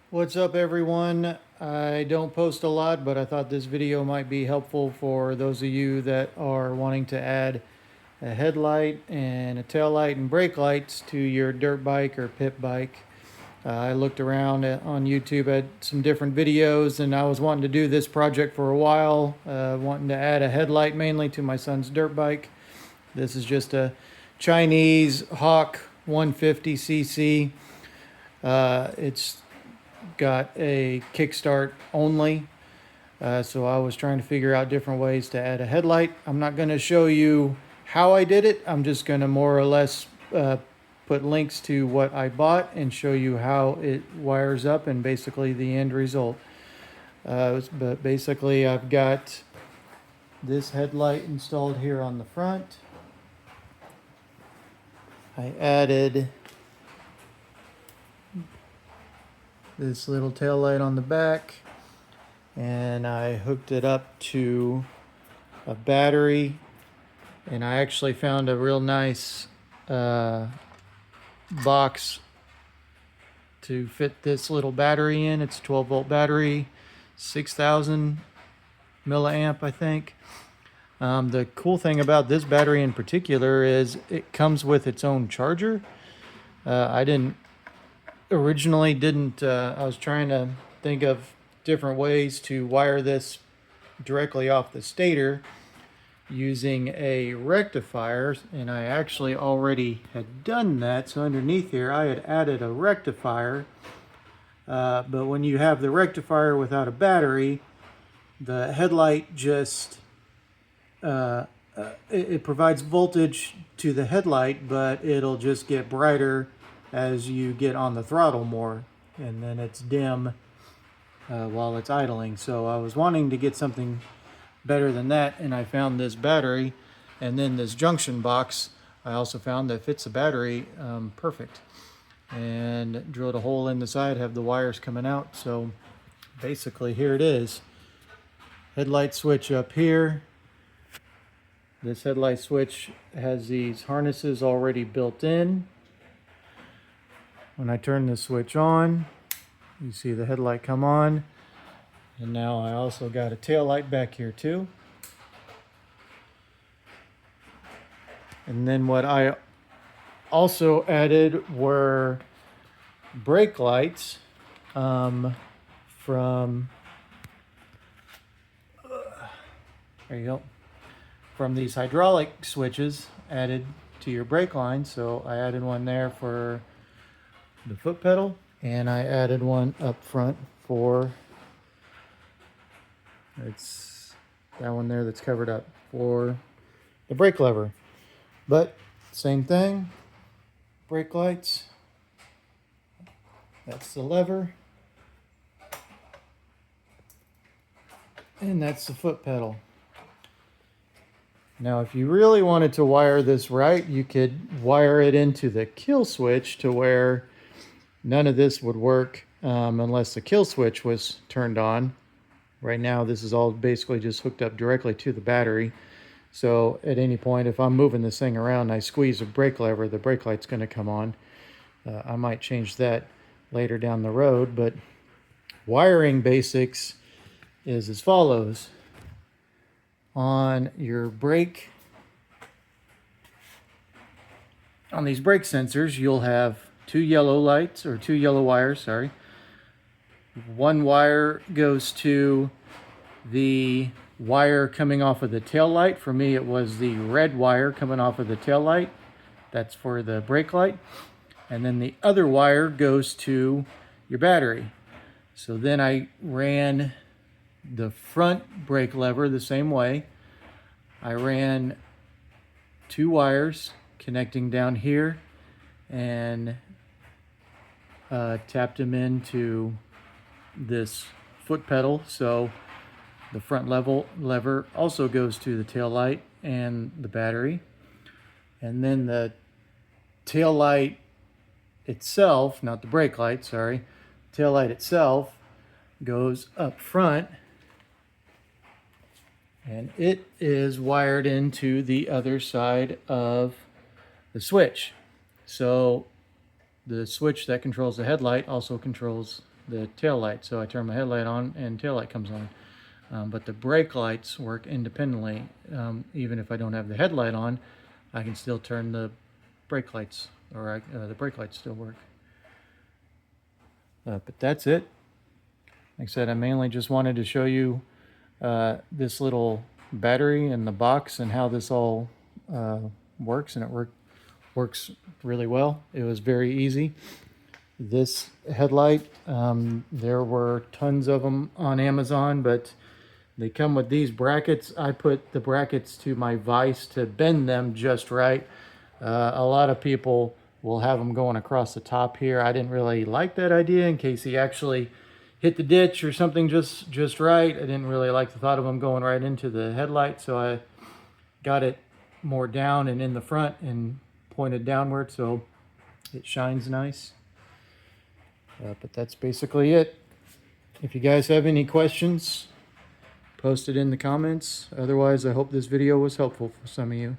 What's up, everyone? I don't post a lot, but I thought this video might be helpful for those of you that are wanting to add a headlight and a tail light and brake lights to your dirt bike or pit bike. I looked around on YouTube at some different videos, and I was wanting to do this project for a while, wanting to add a headlight mainly to my son's dirt bike. This is just a Chinese Hawk 150cc. It's got a kickstart only. So I was trying to figure out different ways to add a headlight. I'm not going to show you how I did it. I'm just going to more or less put links to what I bought and show you how it wires up and basically the end result. But basically I've got this headlight installed here on the front. I added this little tail light on the back, and I hooked it up to a battery, and I actually found a real nice box to fit this little battery in. It's a 12-volt battery, 6,000 milliamp, I think. The cool thing about this battery in particular is it comes with its own charger. I originally didn't, I was trying to think of different ways to wire this directly off the stator using a rectifier, and I actually already had done that. So underneath here I had added a rectifier, but when you have the rectifier without a battery, the headlight just it provides voltage to the headlight, but it'll just get brighter as you get on the throttle more, and then it's dim while it's idling. So I was wanting to get something better than that, and I found this battery, and then this junction box I also found that fits the battery perfect, and drilled a hole in the side, have the wires coming out. So basically here it is. Headlight switch up here. This headlight switch has these harnesses already built in. When I turn the switch on, you see the headlight come on. And now I also got a tail light back here too. And then what I also added were brake lights from, there you go, from these hydraulic switches added to your brake line. So I added one there for the foot pedal, and I added one up front for, it's that one there that's covered up, for the brake lever. But same thing, brake lights, that's the lever, and that's the foot pedal. Now if you really wanted to wire this right, you could wire it into the kill switch to where none of this would work unless the kill switch was turned on. Right now this is all basically just hooked up directly to the battery. So at any point, if I'm moving this thing around and I squeeze a brake lever, the brake light's going to come on. I might change that later down the road, but wiring basics is as follows. On your brake, on these brake sensors, you'll have two yellow wires, sorry. One wire goes to the wire coming off of the tail light. For me, it was the red wire coming off of the tail light. That's for the brake light. And then the other wire goes to your battery. So then I ran the front brake lever the same way. I ran two wires connecting down here and tapped them into this foot pedal. So the front lever also goes to the tail light and the battery. And then the tail light itself, not the brake light, sorry, tail light itself goes up front, and it is wired into the other side of the switch. So the switch that controls the headlight also controls the tail light. So I turn my headlight on and tail light comes on. But the brake lights work independently. Even if I don't have the headlight on, I can still turn the brake lights, or the brake lights still work. But that's it. Like I said, I mainly just wanted to show you this little battery in the box and how this all works, and it works really well. It was very easy. This headlight, there were tons of them on Amazon, but they come with these brackets. I put the brackets to my vise to bend them just right. A lot of people will have them going across the top here. I didn't really like that idea in case he actually hit the ditch or something just right. I didn't really like the thought of them going right into the headlight, so I got it more down and in the front and pointed downward so it shines nice. But that's basically it. If you guys have any questions, post it in the comments. Otherwise, I hope this video was helpful for some of you.